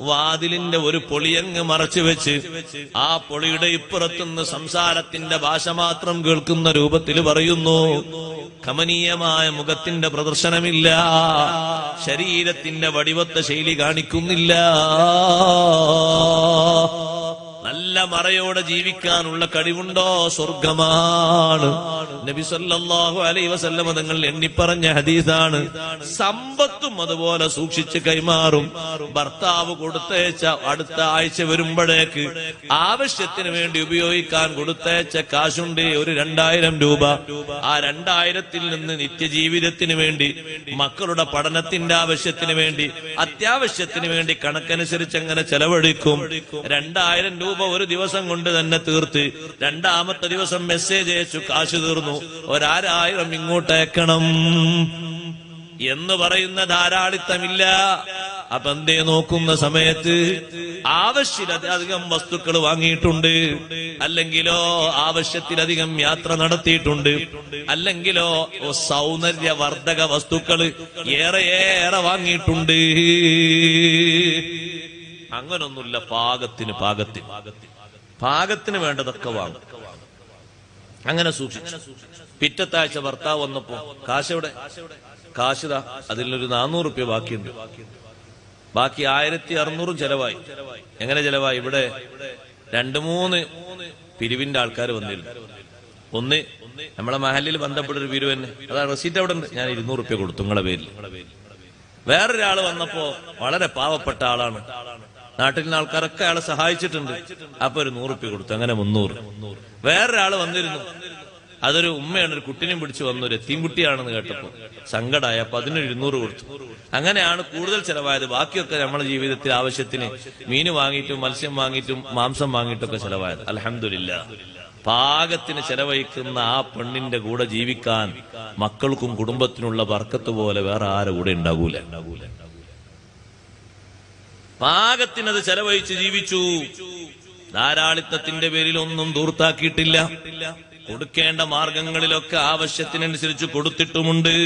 വാതിലിന്റെ ഒരു പൊളിയങ്ങ് മറച്ചു വെച്ച് ആ പൊളിയുടെ ഇപ്പുറത്തുനിന്ന് സംസാരത്തിന്റെ ഭാഷ മാത്രം കേൾക്കുന്ന രൂപത്തിൽ പറയുന്നു. കമനീയമായ മുഖത്തിന്റെ പ്രദർശനമില്ല, ശരീരത്തിന്റെ വടിവത്ത ശൈലി കാണിക്കുന്നില്ല. നല്ല മറയോടെ ജീവിക്കാനുള്ള കഴിവുണ്ടോ? സ്വർഗമാണ്. നബി സല്ലല്ലാഹു അലൈഹി വസല്ലം തങ്ങൾ എണ്ണിപ്പറഞ്ഞ ഹദീസാണ്. സമ്പത്തും അതുപോലെ സൂക്ഷിച്ച് കൈമാറും. ഭർത്താവ് കൊടുത്തയച്ച അടുത്ത ആഴ്ച വരുമ്പോഴേക്ക് ആവശ്യത്തിന് വേണ്ടി ഉപയോഗിക്കാൻ കൊടുത്തയച്ച കാശുണ്ട്, ഒരു 2000 രൂപ. ആ 2000-ൽ നിന്ന് നിത്യജീവിതത്തിന് വേണ്ടി, മക്കളുടെ പഠനത്തിന്റെ ആവശ്യത്തിന് വേണ്ടി, അത്യാവശ്യത്തിന് വേണ്ടി കണക്കനുസരിച്ച് അങ്ങനെ ചെലവഴിക്കും. 2000 രൂപ ഒരു ഒരു ദിവസം കൊണ്ട് തന്നെ തീർത്ത് രണ്ടാമത്തെ ദിവസം മെസ്സേജ് അയച്ചു, കാശ് തീർന്നു, 1000 ഇങ്ങോട്ട് അയക്കണം എന്ന് പറയുന്ന ധാരാളിത്തമില്ല. അപ്പൊ എന്തേ നോക്കുന്ന സമയത്ത് ആവശ്യത്തിലധികം വസ്തുക്കൾ വാങ്ങിയിട്ടുണ്ട്, അല്ലെങ്കിലോ ആവശ്യത്തിലധികം യാത്ര നടത്തിയിട്ടുണ്ട്, അല്ലെങ്കിലോ സൗന്ദര്യവർദ്ധക വസ്തുക്കൾ ഏറെ വാങ്ങിയിട്ടുണ്ട്. അങ്ങനൊന്നുമില്ല. പാകത്തിന് വേണ്ടതൊക്കെ വാങ്ങും. അങ്ങനെ സൂക്ഷിച്ചു. പിറ്റത്താഴ്ച ഭർത്താവ് വന്നപ്പോ കാശിതാ, അതിലൊരു 400 രൂപ ബാക്കിയുണ്ട്. ബാക്കി 1600 ചെലവായി. എങ്ങനെ ചെലവായി? ഇവിടെ 2-3 പിരിവിന്റെ ആൾക്കാർ വന്നിരുന്നു. ഒന്ന് നമ്മളെ മഹലിൽ ബന്ധപ്പെട്ടൊരു പിരിവ് തന്നെ, അതാ റെസീറ്റ് അവിടെ ഉണ്ട്, ഞാൻ 200 രൂപ കൊടുത്തു നിങ്ങളെ പേരിൽ. വേറൊരാള് വന്നപ്പോ വളരെ പാവപ്പെട്ട ആളാണ്, നാട്ടിലെ ആൾക്കാരൊക്കെ അയാളെ സഹായിച്ചിട്ടുണ്ട്, അപ്പൊ ഒരു 100 രൂപ കൊടുത്തു. അങ്ങനെ 300. വേറൊരാള് വന്നിരുന്നു, അതൊരു ഉമ്മയാണ്, ഒരു കുട്ടിനെയും പിടിച്ചു വന്നു, ഒരു എത്തീംകുട്ടിയാണെന്ന് കേട്ടപ്പോ സങ്കടമായ, അപ്പൊ അതിന് 200 കൊടുത്തു. അങ്ങനെയാണ് കൂടുതൽ ചെലവായത്. ബാക്കിയൊക്കെ നമ്മുടെ ജീവിതത്തിൽ ആവശ്യത്തിന് മീന് വാങ്ങിയിട്ടും മത്സ്യം വാങ്ങിയിട്ടും മാംസം വാങ്ങിയിട്ടൊക്കെ ചെലവായത്. അൽഹംദുലില്ലാഹ്. പാകത്തിന് ചെലവഴിക്കുന്ന ആ പെണ്ണിന്റെ കൂടെ ജീവിക്കാൻ മക്കൾക്കും കുടുംബത്തിനുള്ള ബർക്കത്ത് പോലെ വേറെ ആരുടെ കൂടെ ഉണ്ടാകൂല. പാകത്തിനത് ചെലവഴിച്ച് ജീവിച്ചു. ധാരാളിത്തത്തിന്റെ പേരിൽ ഒന്നും ദൂർത്താക്കിയിട്ടില്ല. കൊടുക്കേണ്ട മാർഗങ്ങളിലൊക്കെ ആവശ്യത്തിനനുസരിച്ച് കൊടുത്തിട്ടുമുണ്ട്.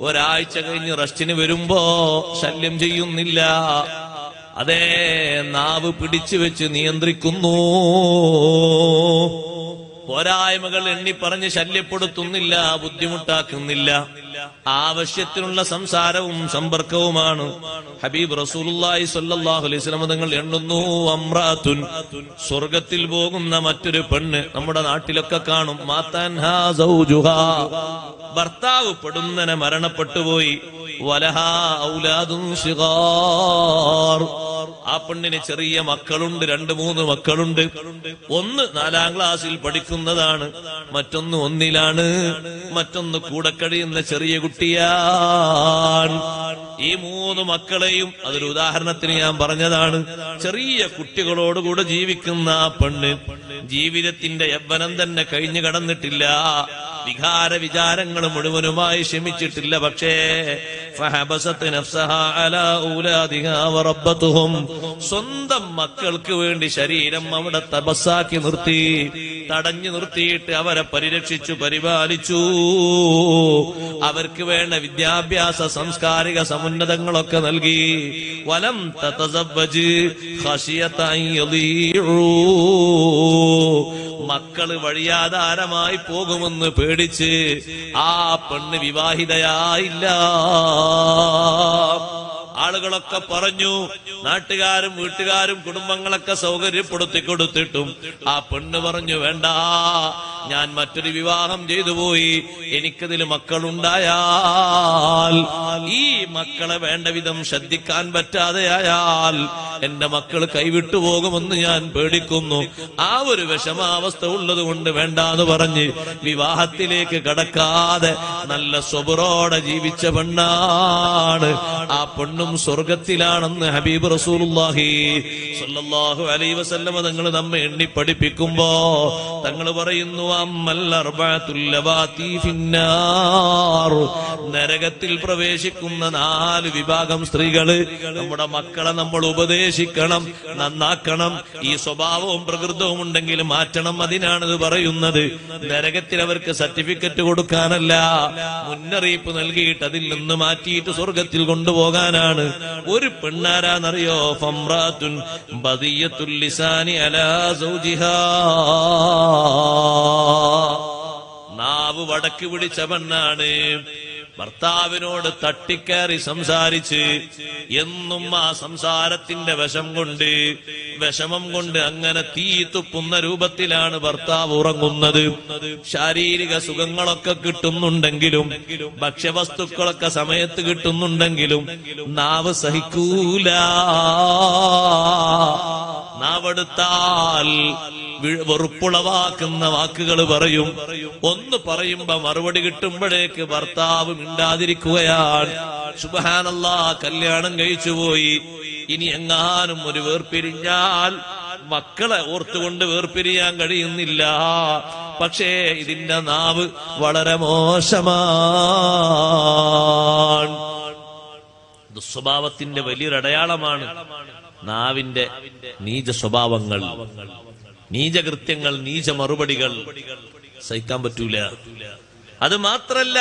ഒരാഴ്ച കഴിഞ്ഞ് റസ്റ്റിന് വരുമ്പോ ശല്യം ചെയ്യുന്നില്ല. അതേ, നാവ് പിടിച്ചു വെച്ച് നിയന്ത്രിക്കുന്നു. പോരായ്മകൾ എണ്ണി പറഞ്ഞ് ശല്യപ്പെടുത്തുന്നില്ല, ബുദ്ധിമുട്ടാക്കുന്നില്ല. ആവശ്യത്തിനുള്ള സംസാരവും സമ്പർക്കവുമാണ്. ഹബീബ് റസൂലുള്ളാഹി സ്വല്ലല്ലാഹു അലൈഹി വസല്ലം തങ്ങൾ എണ്ണുന്നു, അംറാത്തുൻ, സ്വർഗത്തിൽ പോകുന്ന മറ്റൊരു പെണ്ണ്. നമ്മുടെ നാട്ടിലൊക്കെ കാണും, മാതൻഹാ സൗജുഹാ, ഭർത്താവ് പെടുന്നനെ മരണപ്പെട്ടുപോയി. വലഹാ ഔലാദുൻ സിഗാർ, ആ പെണ്ണിന് ചെറിയ മക്കളുണ്ട്, 2-3 മക്കളുണ്ട്. ഒന്ന് 4ാം ക്ലാസ്സിൽ പഠിക്കുന്നതാണ്, മറ്റൊന്ന് 1ലാണ്, മറ്റൊന്ന് കൂടെ കഴിയുന്ന ചെറിയ കുട്ടിയാണ്. ഈ 3 മക്കളെയും, അതൊരു ഉദാഹരണത്തിന് ഞാൻ പറഞ്ഞതാണ്, ചെറിയ കുട്ടികളോടുകൂടെ ജീവിക്കുന്ന ആ പെണ്ണ് ജീവിതത്തിന്റെ യൗവനം തന്നെ കഴിഞ്ഞു കടന്നിട്ടില്ല. വികാര വിചാരങ്ങൾ മുഴുവനുമായി ക്ഷമിച്ചിട്ടില്ല. പക്ഷേ സ്വന്തം മക്കൾക്ക് വേണ്ടി ശരീരം അവിടെ തപസ്സാക്കി നിർത്തി, തടഞ്ഞു നിർത്തിയിട്ട് അവരെ പരിരക്ഷിച്ചു, പരിപാലിച്ചു. അവർക്ക് വേണ്ട വിദ്യാഭ്യാസ സാംസ്കാരിക സമുന്നതങ്ങളൊക്കെ നൽകി. വലം തതസവ്വജ് ഖശിയത അൻ യളീഉ, മക്കള് വഴിയാധാരമായി പോകുമെന്ന് പേടിച്ച് ആ പെണ്ണ് വിവാഹിതയായില്ല. ആളുകളൊക്കെ പറഞ്ഞു, നാട്ടുകാരും വീട്ടുകാരും കുടുംബങ്ങളൊക്കെ സൗകര്യപ്പെടുത്തി കൊടുത്തിട്ടും ആ പെണ്ണ് പറഞ്ഞു, വേണ്ട, ഞാൻ മറ്റൊരു വിവാഹം ചെയ്തു പോയി, എനിക്കതിൽ മക്കളുണ്ടായാൽ, ഈ മക്കളെ വേണ്ട വിധം ശ്രദ്ധിക്കാൻ പറ്റാതെയായാൽ എന്റെ മക്കൾ കൈവിട്ടു പോകുമെന്ന് ഞാൻ പേടിക്കുന്നു. ആ ഒരു വിഷമാവസ്ഥ ഉള്ളത് കൊണ്ട് വേണ്ടാന്ന് പറഞ്ഞ് വിവാഹത്തിലേക്ക് കടക്കാതെ നല്ല സ്വബറോടെ ജീവിച്ച പെണ്ണാണ്. ആ പെണ്ണും സ്വർഗത്തിലാണെന്ന് ഹബീബ് റസൂലുള്ളാഹി സ്വല്ലല്ലാഹു അലൈഹി വസല്ലം തങ്ങൾ നമ്മെ എണ്ണി പഠിപ്പിക്കുമ്പോ തങ്ങൾ പറയുന്നു, അമ്മൽ അർബഅത്തുൽ ലവാതി ഫിന്നാർ, നരകത്തിൽ പ്രവേശിക്കുന്ന 4 വിഭാഗം സ്ത്രീകള്. നമ്മുടെ മക്കളെ നമ്മൾ ഉപദേശിക്കണം, നന്നാക്കണം. ഈ സ്വഭാവവും പ്രകൃതവും ഉണ്ടെങ്കിൽ മാറ്റണം. അതിനാണിത് പറയുന്നത്. നരകത്തിൽ അവർക്ക് സർട്ടിഫിക്കറ്റ് കൊടുക്കാനല്ല, മുന്നറിയിപ്പ് നൽകിയിട്ട് അതിൽ നിന്ന് മാറ്റിയിട്ട് സ്വർഗത്തിൽ കൊണ്ടുപോകാനാണ്. ഒരു പെണ്ണാരാന്നറിയോ? ഫംറാത്തുൻ ബദിയത്തുൽ ലിസാനി അലാ സൗജിഹാ, നാവ് വടക്ക് പിടിച്ച പെണ്ണാണ്. ഭർത്താവിനോട് തട്ടിക്കയറി സംസാരിച്ച് എന്നും ആ സംസാരത്തിന്റെ വിഷമം കൊണ്ട് അങ്ങനെ തീ തുപ്പുന്ന രൂപത്തിലാണ് ഭർത്താവ് ഉറങ്ങുന്നത്. ശാരീരിക സുഖങ്ങളൊക്കെ കിട്ടുന്നുണ്ടെങ്കിലും, ഭക്ഷ്യവസ്തുക്കളൊക്കെ സമയത്ത് കിട്ടുന്നുണ്ടെങ്കിലും നാവ് സഹിക്കൂല. നാവെടുത്താൽ വെറുപ്പുളവാക്കുന്ന വാക്കുകൾ പറയും. ഒന്ന് പറയുമ്പോ മറുപടി കിട്ടുമ്പോഴേക്ക് ഭർത്താവ് മിണ്ടാതിരിക്കുകയാണ്. സുബ്ഹാനല്ലാഹ്, കല്യാണം കഴിച്ചുപോയി. ഇനി എങ്ങാനും ഒരു വേർപിരിഞ്ഞാൽ മക്കളെ ഓർത്തുകൊണ്ട് വേർപിരിയാൻ കഴിയുന്നില്ല. പക്ഷേ ഇതിന്റെ നാവ് വളരെ മോശമാണ്. ദുസ്വഭാവത്തിന്റെ വലിയൊരടയാളമാണ് നാവിന്റെ നീച സ്വഭാവങ്ങൾ, നീചകൃത്യങ്ങൾ, നീച മറുപടികൾ. സഹിക്കാൻ പറ്റൂല. അത് മാത്രല്ല,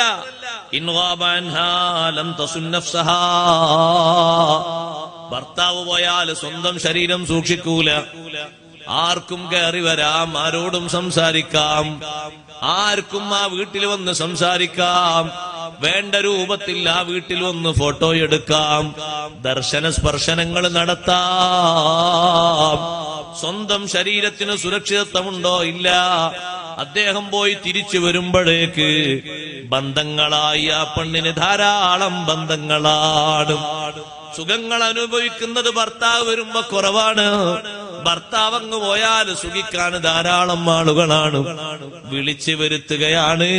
ഭർത്താവ് പോയാൽ സ്വന്തം ശരീരം സൂക്ഷിക്കൂല. ആർക്കും കയറി വരാം, ആരോടും സംസാരിക്കാം, ആർക്കും ആ വീട്ടിൽ വന്ന് സംസാരിക്കാം, വേണ്ട രൂപത്തിൽ ആ വീട്ടിൽ വന്ന് ഫോട്ടോ എടുക്കാം, ദർശന സ്പർശനങ്ങൾ നടത്താം. സ്വന്തം ശരീരത്തിന് സുരക്ഷിതത്വമുണ്ടോ? ഇല്ല. അദ്ദേഹം പോയി തിരിച്ചു വരുമ്പോഴേക്ക് ബന്ധങ്ങളായി ആ പെണ്ണിന് ധാരാളം ബന്ധങ്ങളാണ്. സുഖങ്ങൾ അനുഭവിക്കുന്നത് ഭർത്താവ് വരുമ്പോ കുറവാണ്. ഭർത്താവ് അങ്ങ് പോയാൽ സുഖിക്കാൻ ധാരാളം ആളുകളാണ്. വിളിച്ചു വരുത്തുകയാണ്,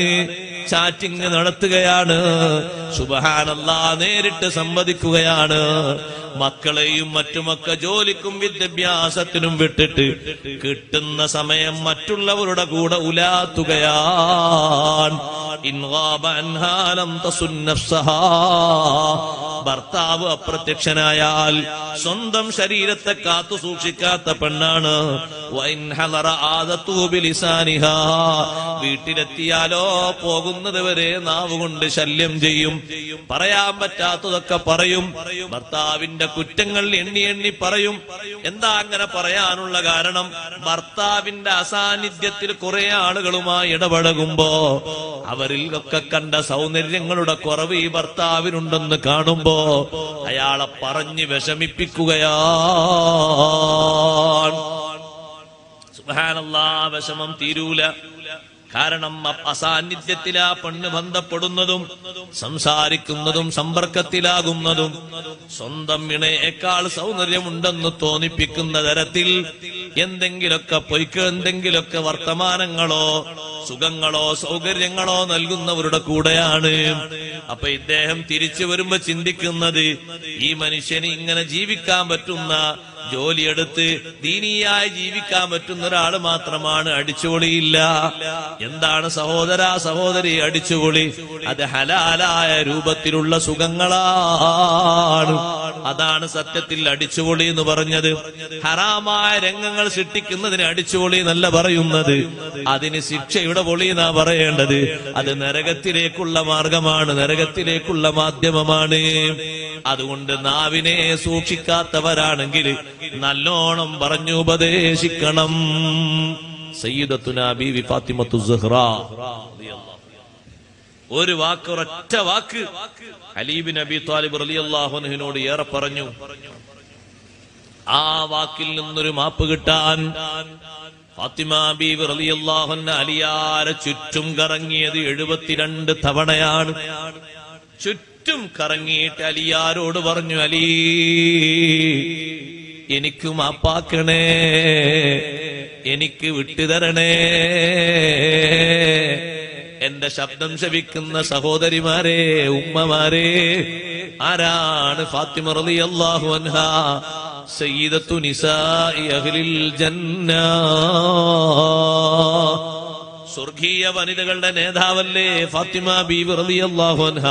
ചാറ്റിംഗ് നടത്തുകയാണ്, സുബ്ഹാനല്ലാഹ്, നേരിട്ട് സംവദിക്കുകയാണ്. മക്കളെയും മറ്റുമൊക്കെ ജോലിക്കും വിദ്യാഭ്യാസത്തിനും വിട്ടിട്ട് കിട്ടുന്ന സമയം മറ്റുള്ളവരുടെ കൂടെ ഉലാത്തുകയാണ്. ഭർത്താവ് അപ്രത്യക്ഷനായാൽ സ്വന്തം ശരീരത്തെ കാത്തു സൂക്ഷിക്കാത്ത പെണ്ണാണ്. വീട്ടിലെത്തിയാലോ പോകുന്നത് വരെ നാവ് കൊണ്ട് ശല്യം ചെയ്യും. പറയാൻ പറ്റാത്തതൊക്കെ പറയും. ഭർത്താവിന്റെ കുറ്റങ്ങൾ എണ്ണി എണ്ണി പറയും. എന്താ അങ്ങനെ പറയാനുള്ള കാരണം? ഭർത്താവിന്റെ അസാന്നിധ്യത്തിൽ കുറെ ആളുകളുമായി ഇടപഴകുമ്പോ അവരിൽ ഒക്കെ കണ്ട സൗന്ദര്യങ്ങളുടെ കുറവ് ഈ ഭർത്താവിനുണ്ടെന്ന് കാണുമ്പോ അയാളെ പറഞ്ഞ് വിഷമിപ്പിക്കുകയാണ്. സുബ്ഹാനല്ലാഹ്, വിഷമം തീരൂല. കാരണം അസാന്നിധ്യത്തിലാ പെണ്ണ് ബന്ധപ്പെടുന്നതും സംസാരിക്കുന്നതും സമ്പർക്കത്തിലാകുന്നതും സ്വന്തം ഇണയേക്കാൾ സൗന്ദര്യമുണ്ടെന്ന് തോന്നിപ്പിക്കുന്ന തരത്തിൽ എന്തെങ്കിലൊക്കെ വർത്തമാനങ്ങളോ സുഖങ്ങളോ സൗകര്യങ്ങളോ നൽകുന്നവരുടെ കൂടെയാണ്. അപ്പൊ ഇദ്ദേഹം തിരിച്ചു വരുമ്പോ ചിന്തിക്കുന്നത്, ഈ മനുഷ്യന് ഇങ്ങനെ ജീവിക്കാൻ പറ്റുന്ന, ജോലിയെടുത്ത് ദീനിയായി ജീവിക്കാൻ പറ്റുന്ന ഒരാള് മാത്രമാണ്. അടിച്ചുപൊളിയില്ല. എന്താണ് സഹോദര സഹോദരി അടിച്ചുപൊളി? അത് ഹലാലായ രൂപത്തിലുള്ള സുഖങ്ങളാണ്. അതാണ് സത്യത്തിൽ അടിച്ചുപൊളി എന്ന് പറഞ്ഞത്. ഹറാമായ രംഗങ്ങൾ സൃഷ്ടിക്കുന്നതിന് അടിച്ചുപൊളി എന്നല്ല പറയുന്നത്. അതിന് ശിക്ഷയുടെ പൊളി എന്നാ പറയേണ്ടത്. അത് നരകത്തിലേക്കുള്ള മാർഗമാണ്, നരകത്തിലേക്കുള്ള മാധ്യമമാണ്. അതുകൊണ്ട് നാവിനെ സൂക്ഷിക്കാത്തവരാണെങ്കിൽ നല്ലോണം പറഞ്ഞു ഉപദേശിക്കണം. സയ്യിദത്തുനാ ബീവി ഫാത്തിമത്തു സുഹ്റ ഒരു വാക്ക്, ഒരൊറ്റ വാക്ക് അലി ഇബ്നു അബീ ത്വാലിബ് റളിയല്ലാഹു അൻഹുവിനോട് ഏറെ പറഞ്ഞു. ആ വാക്കിൽ നിന്നൊരു മാപ്പ് കിട്ടാൻ ഫാത്തിമ ബീവി റളിയല്ലാഹു അൻഹ അലിയാരെ ചുറ്റും കറങ്ങിയത് 72 തവണയാണ്. ചുറ്റും കറങ്ങിയിട്ട് അലിയാരോട് പറഞ്ഞു, അലി, എനിക്ക് മാപ്പാക്കണേ, എനിക്ക് വിട്ടുതരണേ. എന്റെ ശബ്ദം ശവിക്കുന്ന സഹോദരിമാരെ, ഉമ്മമാരെ, ആരാണ് ഫാത്തിമ റളിയല്ലാഹു അൻഹാ? സയ്യിദത്തു നിസാഇ അഹ്ലിൽ ജന്ന, സ്വർഗീയ വനിതകളുടെ നേതാവല്ലേ ഫാത്തിമ ബീവി റളിയല്ലാഹു അൻഹ.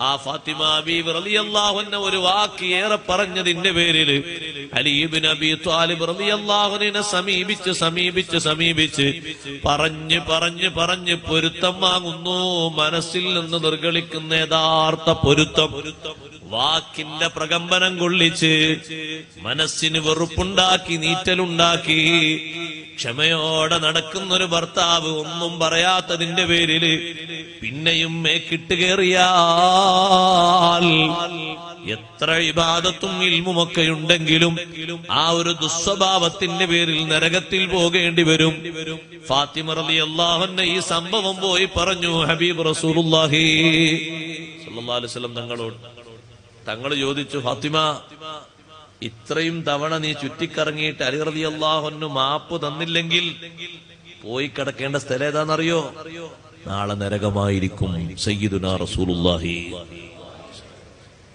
ആ ഫാത്തിമ ബീവി റളിയല്ലാഹു അൻഹ ഒരു വാക്ക് ഏറെ പറഞ്ഞതിന്റെ പേരിൽ അലി ഇബ്നു അബീ ത്വാലിബ് റളിയല്ലാഹു അൻഹുവിനെ സമീപിച്ച് പറഞ്ഞ് പൊരുത്തം വാങ്ങുന്നു. മനസ്സിൽ നിന്ന് നിർഗളിക്കുന്ന യഥാർത്ഥ പൊരുത്തം. വാക്കിന്റെ പ്രകമ്പനം കൊള്ളിച്ച് മനസ്സിന് വെറുപ്പുണ്ടാക്കി, നീറ്റലുണ്ടാക്കി, ക്ഷമയോടെ നടക്കുന്നൊരു ഭർത്താവ് ഒന്നും പറയാത്തതിന്റെ പേരില് പിന്നെയും മേക്കിട്ട് കയറിയാൽ എത്ര ഇബാദത്തും ഇൽമുമൊക്കെ ഉണ്ടെങ്കിലും ആ ഒരു ദുസ്വഭാവത്തിന്റെ പേരിൽ നരകത്തിൽ പോകേണ്ടി വരും. ഫാത്തിമ റളിയല്ലാഹു അൻഹ ഈ സംഭവം പോയി പറഞ്ഞു ഹബീബ് റസൂലുള്ളാഹി സ്വല്ലല്ലാഹു അലൈഹി വസല്ലം തങ്ങളോട്. തങ്ങൾ ചോദിച്ചു, ഫാത്തിമ, ഇത്രയും തവണ നീ ചുറ്റിക്കറങ്ങിയിട്ട് അലി റളിയല്ലാഹു അൻഹു മാപ്പ് തന്നില്ലെങ്കിൽ പോയി കിടക്കേണ്ട സ്ഥലം ഏതാണെന്നറിയോ? നാളെ നരകമായിരിക്കും. സയ്യിദുനാ റസൂലുള്ളാഹി.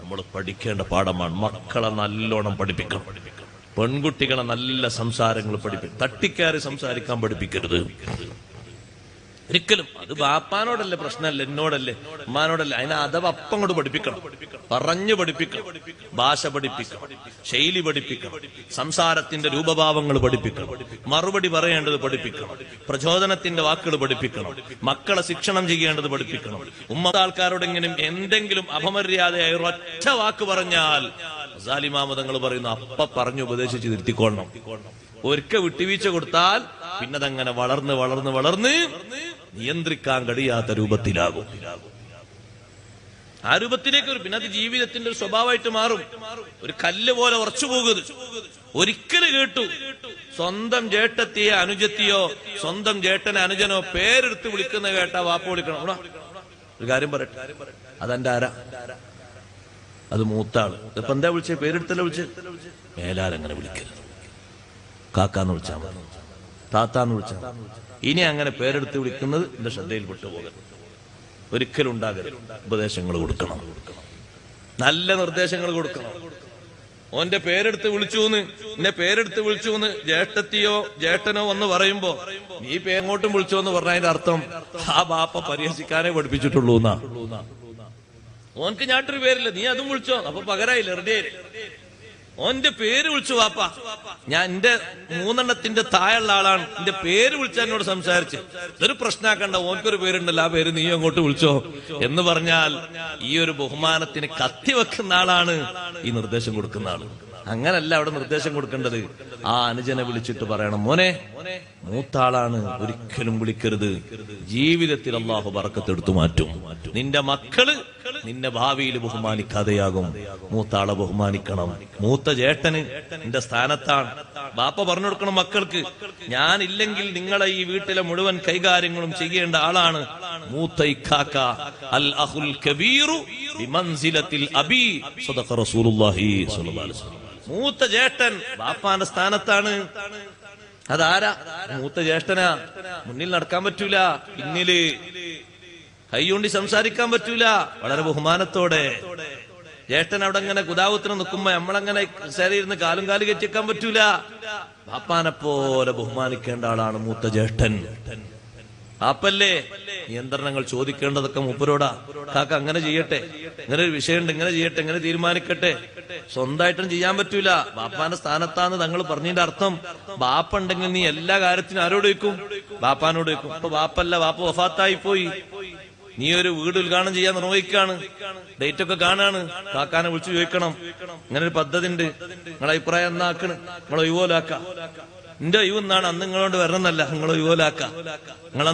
നമ്മൾ പഠിക്കേണ്ട പാഠമാണ്. മക്കളെ നല്ലോണം പഠിപ്പിക്കണം. പെൺകുട്ടികളെ നല്ല സംസാരങ്ങൾ പഠിപ്പിക്കും. തട്ടിക്കയറി സംസാരിക്കാൻ പഠിപ്പിക്കരുത് ഒരിക്കലും. അത് ബാപ്പാനോടല്ലേ പ്രശ്നമല്ല, എന്നോടല്ലേ, ഉമ്മാനോടല്ലേ. അതിനെ അഥവാ അപ്പം കൊണ്ട് പഠിപ്പിക്കണം, പറഞ്ഞു പഠിപ്പിക്കണം, ഭാഷ പഠിപ്പിക്കണം, ശൈലി പഠിപ്പിക്കണം, സംസാരത്തിന്റെ രൂപഭാവങ്ങൾ പഠിപ്പിക്കണം, മറുപടി പറയേണ്ടത് പഠിപ്പിക്കണം, പ്രചോദനത്തിന്റെ വാക്കുകൾ പഠിപ്പിക്കണം, മക്കളെ ശിക്ഷണം ചെയ്യേണ്ടത് പഠിപ്പിക്കണം. ആൾക്കാരോടെങ്കിലും എന്തെങ്കിലും അപമര്യാദയായ ഒരൊറ്റ വാക്ക് പറഞ്ഞാൽ സാലിമാമതങ്ങൾ പറയുന്നു അപ്പ പറഞ്ഞു ഉപദേശിച്ച് തിരുത്തിക്കൊള്ളണം. ഒരിക്കൽ വിട്ടുവീഴ്ച കൊടുത്താൽ പിന്നെ അതങ്ങനെ വളർന്ന് വളർന്ന് വളർന്ന് നിയന്ത്രിക്കാൻ കഴിയാത്ത രൂപത്തിലാകും. ആ രൂപത്തിലേക്ക് പിന്നെ അത് ജീവിതത്തിന്റെ ഒരു സ്വഭാവമായിട്ട് മാറും. ഒരു കല്ല് പോലെ ഉറച്ചു പോകുന്നത്. ഒരിക്കൽ കേട്ടു സ്വന്തം ജേട്ടത്തിയോ അനുജത്തിയോ സ്വന്തം ജേട്ടനെ അനുജനോ പേരെടുത്ത് വിളിക്കുന്ന കേട്ടാ വാപ്പ വിളിക്കണം. ഒരു കാര്യം പറയട്ടെ, അതെന്റെ ആരാ? അത് മൂത്താള്. ഇപ്പൊ എന്താ വിളിച്ചേ? പേരെടുത്തല്ലേ വിളിച്ചേ? മേലാലങ്ങനെ വിളിക്കരുത്. കാക്കാന്ന് വിളിച്ചാൽ മതി, താത്താന്ന് വിളിച്ചാൽ മതി. ഇനി അങ്ങനെ പേരെടുത്ത് വിളിക്കുന്നത് എന്റെ ശ്രദ്ധയിൽ വിട്ടുപോകരുത്. ഒരിക്കലും ഉണ്ടാകരുത്. ഉപദേശങ്ങൾ കൊടുക്കണം, നല്ല നിർദ്ദേശങ്ങൾ കൊടുക്കണം. ഓന്റെ പേരെടുത്ത് വിളിച്ചൂന്ന്, എന്നെ പേരെടുത്ത് വിളിച്ചൂന്ന് ജേഷ്ഠത്തിയോ ജേഷ്ഠനോ എന്ന് പറയുമ്പോ നീ പേങ്ങോട്ടും വിളിച്ചോ എന്ന് പറഞ്ഞതിന്റെ അർത്ഥം ആ ബാപ്പ പരിഹസിക്കാനേ പഠിപ്പിച്ചിട്ടുള്ളൂ എന്നാ. ഓൻക്ക് ഞാട്ടൊരു പേരില്ല, നീ അതും വിളിച്ചോ, അപ്പൊ പകരായില്ല, റെഡിയായില്ലേ? ഓന്റെ പേര് വിളിച്ചു വാപ്പ. ഞാൻ എന്റെ 3 താഴെയുള്ള ആളാണ്, എന്റെ പേര് വിളിച്ചാൽ എന്നോട് സംസാരിച്ച് ഇതൊരു പ്രശ്നമാക്കണ്ട, ഓൻക്കൊരു പേരുണ്ടല്ലോ, ആ പേര് നീ അങ്ങോട്ട് വിളിച്ചോ എന്ന് പറഞ്ഞാൽ ഈ ഒരു ബഹുമാനത്തിന് കത്തിവെക്കുന്ന ആളാണ് ഈ നിർദ്ദേശം കൊടുക്കുന്ന ആള്. അങ്ങനല്ല അവിടെ നിർദ്ദേശം കൊടുക്കേണ്ടത്. ആ അനുജനെ വിളിച്ചിട്ട് പറയണം, മോനെ മൂത്താളാണ്, ഒരിക്കലും വിളിക്കരുത്. ജീവിതത്തിൽ അള്ളാഹു ബറക്കത്തെടുത്തു മാറ്റും. നിന്റെ മക്കള് നിന്നെ ഭാവിയിൽ ബഹുമാനിക്കാതെയാകും. മൂത്താളെ ബഹുമാനിക്കണം. മൂത്ത ജേട്ടന് നിന്റെ സ്ഥാനത്താണ്. ബാപ്പ പറഞ്ഞു കൊടുക്കണം മക്കൾക്ക്, ഞാൻ ഇല്ലെങ്കിൽ നിങ്ങളെ ഈ വീട്ടിലെ മുഴുവൻ കൈകാര്യങ്ങളും ചെയ്യേണ്ട ആളാണ് മൂത്ത ഇക്കാക്ക. അൽ അഖുൽ കബീറു ബിമൻസിലത്തിൽ അബി. സദഖ റസൂലുള്ളാഹി സ്വല്ലല്ലാഹു അലൈഹി വസല്ലം. മൂത്ത ജ്യേഷ്ഠൻ ബാപ്പാന്റെ സ്ഥാനത്താണ്. അതാരാ? മൂത്ത ജ്യേഷ്ഠനാ. മുന്നിൽ നടക്കാൻ പറ്റൂല, പിന്നില് കൈയൊണ്ടി സംസാരിക്കാൻ പറ്റൂല. വളരെ ബഹുമാനത്തോടെ ജ്യേഷ്ഠൻ അവിടെ അങ്ങനെ കുതാവത്തിന് നിൽക്കുമ്പോ നമ്മളങ്ങനെ ശരീരം കാലും കാലും കെറ്റിക്കാൻ പറ്റൂല. ബാപ്പാനെ പോലെ ബഹുമാനിക്കേണ്ട ആളാണ് മൂത്ത ജ്യേഷ്ഠൻ. ആപ്പല്ലേ നിയന്ത്രണങ്ങൾ ചോദിക്കേണ്ടതൊക്കെ മൂപ്പരോടാ. കാക്ക അങ്ങനെ ചെയ്യട്ടെ, ഇങ്ങനെ ഒരു വിഷയമുണ്ട്, ഇങ്ങനെ ചെയ്യട്ടെ, ഇങ്ങനെ തീരുമാനിക്കട്ടെ. സ്വന്തമായിട്ടും ചെയ്യാൻ പറ്റൂല. ബാപ്പാന്റെ സ്ഥാനത്താന്ന് തങ്ങൾ പറഞ്ഞതിന്റെ അർത്ഥം ബാപ്പ ഉണ്ടെങ്കിൽ നീ എല്ലാ കാര്യത്തിനും ആരോട് വയ്ക്കും? ബാപ്പാനോട് വയ്ക്കും. അപ്പൊ ബാപ്പല്ല, ബാപ്പ വഫാത്തായി പോയി. നീ ഒരു വീട് ഉദ്ഘാടനം ചെയ്യാൻ നിർവഹിക്കാണ്, ഡേറ്റ് ഒക്കെ കാണാണ്, കാക്കാനെ വിളിച്ചു ചോദിക്കണം, ഇങ്ങനെ ഒരു പദ്ധതി ഉണ്ട്, നിങ്ങളെ അഭിപ്രായം എന്നാക്കണ്, നിങ്ങളെ ഒഴിവോലാക്ക. എന്റെ ഒഴിവെന്നാണ്, അന്ന് നിങ്ങളോട് വരണമെന്നല്ല, നിങ്ങളെ ഒഴിവോലാക്ക. നിങ്ങൾ